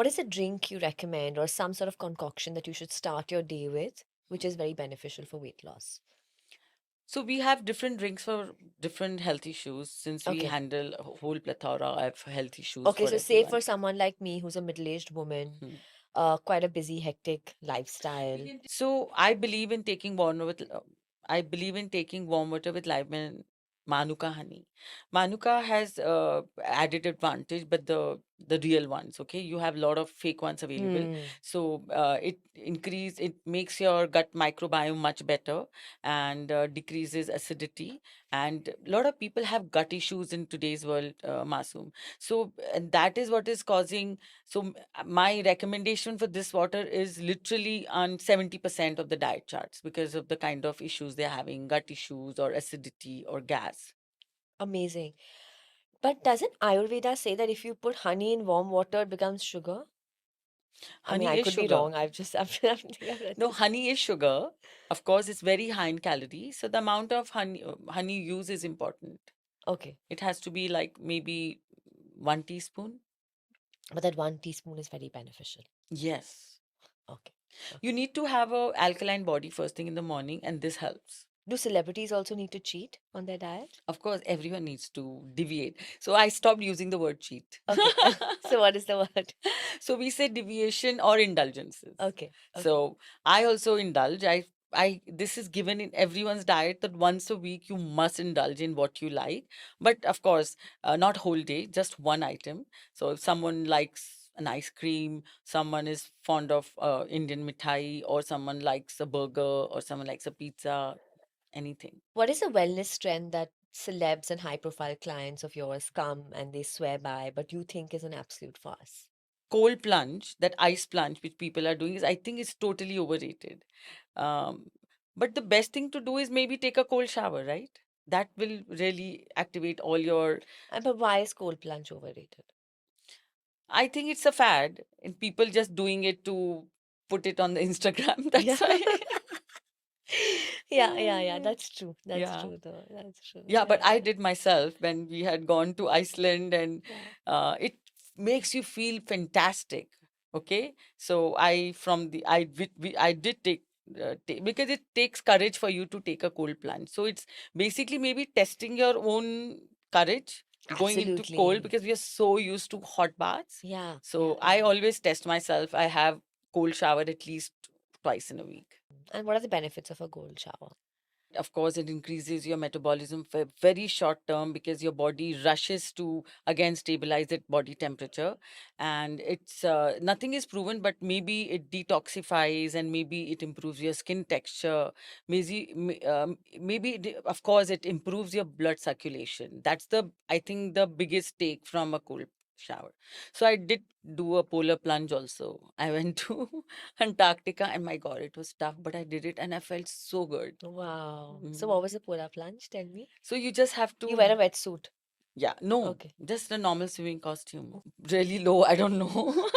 What is a drink you recommend or some sort of concoction that you should start your day with, which is very beneficial for weight loss? So we have different drinks for different health issues since we Okay. handle a whole plethora of health issues Okay, for so say for everyone. someone like me who's a middle-aged woman, Hmm. quite a busy, hectic lifestyle. So I believe in taking warm with I believe in taking warm water with lemon Manuka honey. Manuka has added advantage, but the real ones, okay? You have a lot of fake ones available. Hmm. So it makes your gut microbiome much better and decreases acidity. And a lot of people have gut issues in today's world, Masoom. So and that is what is causing my recommendation for this water is literally on 70% of the diet charts because of the kind of issues they're having, gut issues or acidity or gas. Amazing. But doesn't Ayurveda say that if you put honey in warm water, it becomes sugar? I mean, Honey I is could be sugar. wrong. I think I've read No, this. honey is sugar. Of course, it's very high in calories. So the amount of honey use is important. Okay. It has to be like maybe 1 teaspoon. But that 1 teaspoon is very beneficial. Yes. Okay. You Okay. need to have a alkaline body first thing in the morning, and this helps. Do celebrities also need to cheat on their diet? Of course, everyone needs to deviate. So I stopped using the word cheat. Okay. So what is the word? So we say deviation or indulgences. Okay. Okay. So I also indulge. I this is given in everyone's diet that once a week you must indulge in what you like. But of course, not whole day, just one item. So if someone likes an ice cream, someone is fond of Indian mithai, or someone likes a burger, or someone likes a pizza, anything. What is a wellness trend that celebs and high-profile clients of yours come and they swear by, but you think is an absolute farce? Cold plunge, that ice plunge which people are doing, is I think is totally overrated. Um, but the best thing to do is maybe take a cold shower, right? That will really activate all your. But why is cold plunge overrated? I think it's a fad, and people just doing it to put it on the Instagram. Yeah. That's why. Yeah. That's true. That's Yeah. true, though. That's true. Yeah, but I Yeah. did myself when we had gone to Iceland, and Yeah. it makes you feel fantastic. Okay, so I from the I did take. Because it takes courage for you to take a cold plunge. So it's basically maybe testing your own courage going into cold Absolutely. because we are so used to hot baths. Yeah. So I always test myself. I have cold shower at least twice in a week. And what are the benefits of a cold shower? Of course, it increases your metabolism for very short term because your body rushes to again stabilize its body temperature. And it's nothing is proven, but maybe it detoxifies and maybe it improves your skin texture. Maybe of course it improves your blood circulation. That's the I think the biggest take from a cold shower. So I did do a polar plunge also. I went to Antarctica, and my God, it was tough, but I did it and I felt so good. Wow. So Mm. what was the polar plunge? Tell me. So you just have You to, wear a wetsuit. yeah, no, Okay. just a normal swimming costume, Oh, really low, I don't know.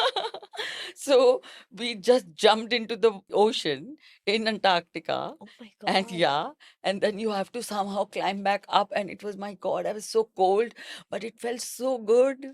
So we just jumped into the ocean in Antarctica, oh my and God. yeah, and then you have to somehow climb back up, and it was my God, I was so cold, but it felt so good.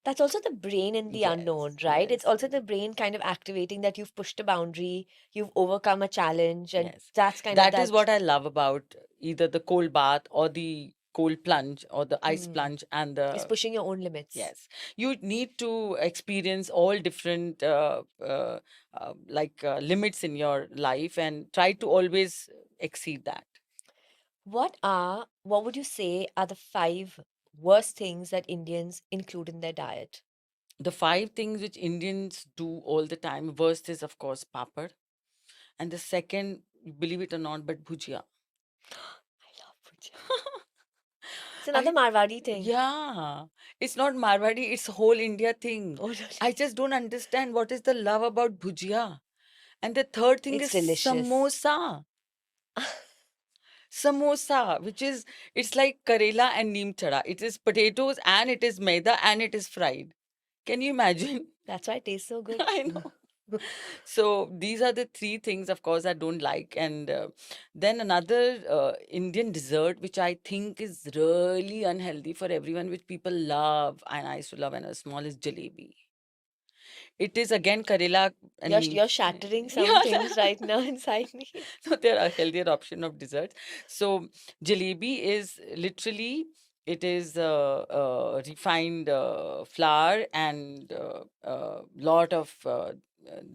That's also the brain in the unknown, Yes, right? It's yes, also the brain kind of activating that you've pushed a boundary, you've overcome a challenge, and yes. that's kind of That is that. what I love about either the cold bath or the cold plunge or the ice Hmm. plunge and It's the. pushing your own limits. Yes, you need to experience all different limits in your life and try to always exceed that. What would you say are the five worst things that Indians include in their diet? The five things which Indians do all the time, first is of course papad, and the second, believe it or not, but bhujia. I love bhujia. It's another I Marwadi thing. Yeah, it's not Marwadi, it's whole India thing. Oh, I really? just don't understand what is the love about bhujia. And the third thing It's is delicious. samosa. Samosa, which is it's like Karela and neem chada. It is potatoes and it is maida and it is fried. Can you imagine? That's why it tastes so good. I know. So these are the three things, of course, I don't like. And then another Indian dessert, which I think is really unhealthy for everyone, which people love, and I used to love when I was small, is jalebi. It is again Karela. I You're mean, you're shattering some yeah, things right now inside me. so there are healthier option of desserts. So jalebi is literally, it is refined flour and lot of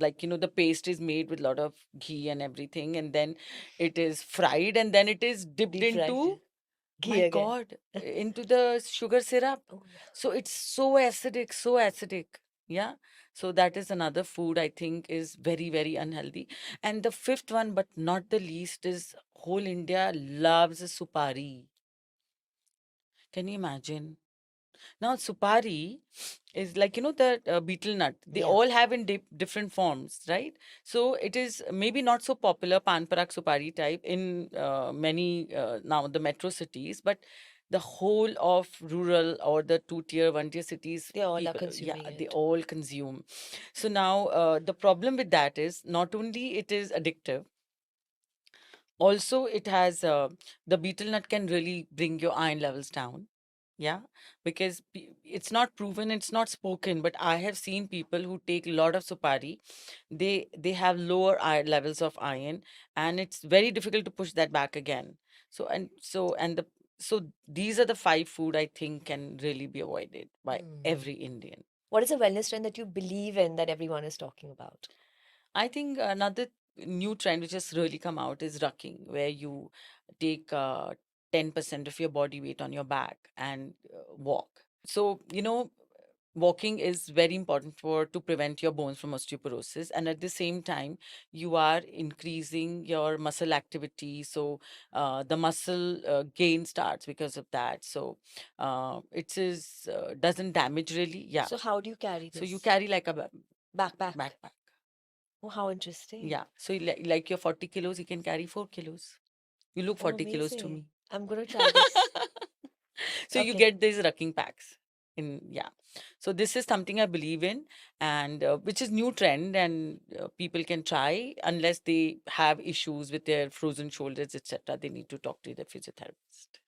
like, you know, the paste is made with lot of ghee and everything, and then it is fried, and then it is dipped Deep fried. into, Ghee my again. God, into the sugar syrup. Oh yeah. So it's so acidic, so acidic. Yeah. So that is another food I think is very, very unhealthy. And the fifth one, but not the least, is whole India loves supari. Can you imagine? Now, supari is like, you know, the betel nut. They Yeah. all have in different forms, right? So it is maybe not so popular, pan parak supari type, in many now the metro cities, but the whole of rural or the two-tier, one-tier cities, They all are people, yeah, consuming they it. all consume. So now the problem with that is not only it is addictive, also it has the betel nut can really bring your iron levels down. Yeah, because it's not proven, it's not spoken, but I have seen people who take a lot of supari, they have lower iron levels of iron, and it's very difficult to push that back again. So these are the five food I think can really be avoided by Hmm. every Indian. What is a wellness trend that you believe in that everyone is talking about? I think another new trend which has really come out is rucking, where you take 10% of your body weight on your back and walk. So, you know, walking is very important for to prevent your bones from osteoporosis, and at the same time you are increasing your muscle activity. So the muscle gain starts because of that. So it is doesn't damage really. Yeah. So how do you carry So you this? carry like a Backpack. backpack. Oh, how interesting. Yeah. So like your 40 kilos, you can carry 4 kilos. You look Oh, 40 kilos to amazing. me. I'm gonna try this. So you Okay. get these rucking packs in, yeah. So this is something I believe in, and which is new trend, and people can try unless they have issues with their frozen shoulders, etc. They need to talk to the physiotherapist.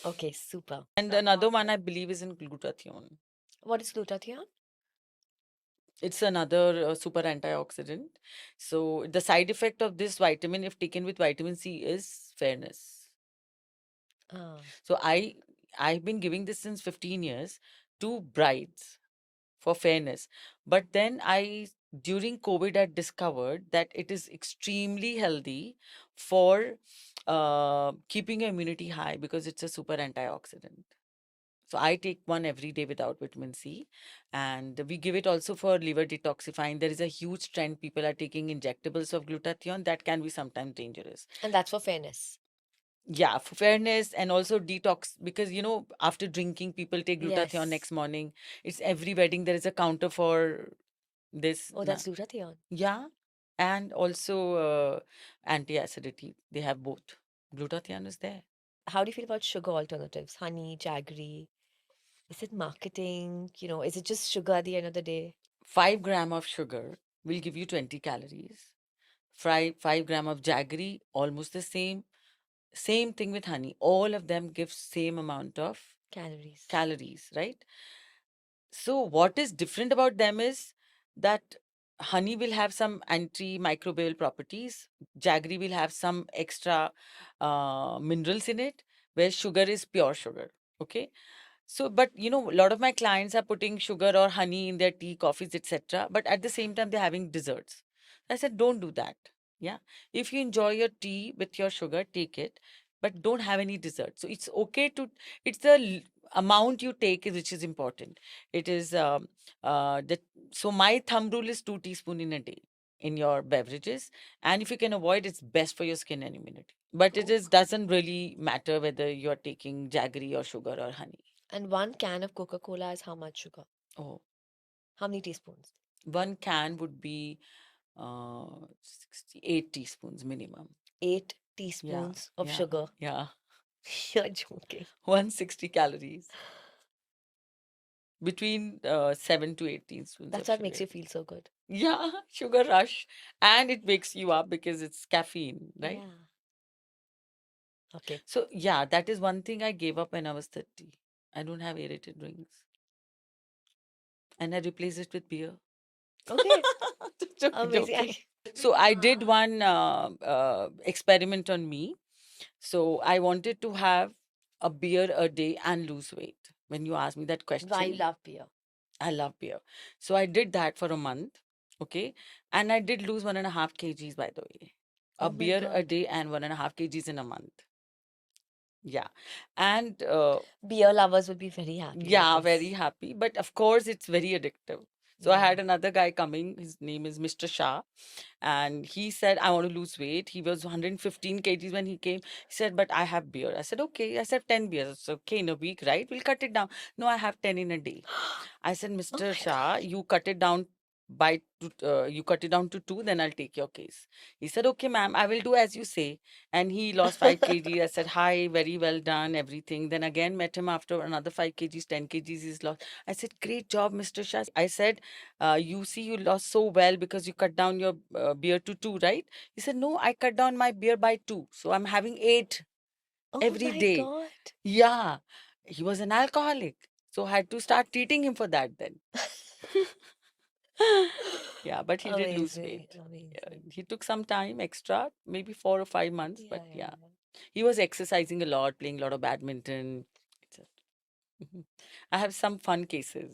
Okay, super. And another one I believe is in glutathione. What is glutathione? It's another super antioxidant. So the side effect of this vitamin, if taken with vitamin C, is fairness. Ah, So I've been giving this since 15 years to brides for fairness. But then during COVID, I discovered that it is extremely healthy for keeping your immunity high because it's a super antioxidant. So I take one every day without vitamin C, and we give it also for liver detoxifying. There is a huge trend. People are taking injectables of glutathione that can be sometimes dangerous. and that's for fairness. Yeah, for fairness and also detox, because you know after drinking people take glutathione Yes. next morning. It's every wedding there is a counter for this. Oh, that's glutathione. Yeah, and also anti-acidity. They have both. Glutathione is there. How do you feel about sugar alternatives? Honey, jaggery. Is it marketing? Is it just sugar at the end of the day? 5 gram of sugar will give you 20 calories. 5 gram of jaggery, almost the same. Same thing with honey. All of them give same amount of Calories. calories, right? So what is different about them is that honey will have some antimicrobial properties. Jaggery will have some extra minerals in it, where sugar is pure sugar. Okay. So, but you know, a lot of my clients are putting sugar or honey in their tea, coffees, etc. But at the same time, they're having desserts. I said, don't do that. Yeah. If you enjoy your tea with your sugar, take it, but don't have any dessert. So it's okay to, it's the amount you take which is important. It is, that, so my thumb rule is 2 teaspoons in a day in your beverages. And if you can avoid, it's best for your skin and immunity. But it Oh. is doesn't really matter whether you're taking jaggery or sugar or honey. And one can of Coca-Cola has how much sugar? Oh, How many teaspoons? one can would be 68 teaspoons minimum. 8 Yeah, teaspoons of yeah, sugar. yeah. You're joking. 160 calories. Between 7 to 8 teaspoons That's of what makes sugar. you feel so good. Yeah, sugar rush. And it wakes you up because it's caffeine, right? Yeah. Okay. So, yeah, that is one thing I gave up when I was 30. I don't have aerated drinks. And I replaced it with beer. Okay, amazing. Joking. So I did one experiment on me. So I wanted to have a beer a day and lose weight. When you asked me that Why you question, love beer? I love beer. So I did that for a month. Okay. And I did lose 1.5 kgs, by the way. A Oh my beer a God. day and 1.5 kgs in a month. Yeah. And Beer lovers would be very happy with yeah, very this. happy. But of course, it's very addictive. So I Yeah. had another guy coming. His name is Mr. Shah. And he said, I want to lose weight. He was 115 kgs when he came. He said, but I have beer. I said, okay. I said, 10 beers. It's okay in a week, right? We'll cut it down. No, I have 10 in a day. I said, Oh Mr. my Shah, God. you cut it down you cut it down to two, then I'll take your case. He said, okay, ma'am, I will do as you say. And he lost 5 kg. I said, hi, very well done, everything. Then again met him after another 5 kgs, 10 kgs he's lost. I said, great job, Mr. Shah. I said, you see, you lost so well because you cut down your beer to two, right? He said, no, I cut down my beer by two. So I'm having eight Oh every my day. God. Yeah, he was an alcoholic. So I had to start treating him for that then. Yeah, but he did lose Amazing, weight. Yeah, amazing. he took some time extra, maybe 4 or 5 months, Yeah, but yeah, yeah, yeah. he was exercising a lot, playing a lot of badminton. etc. I have some fun cases.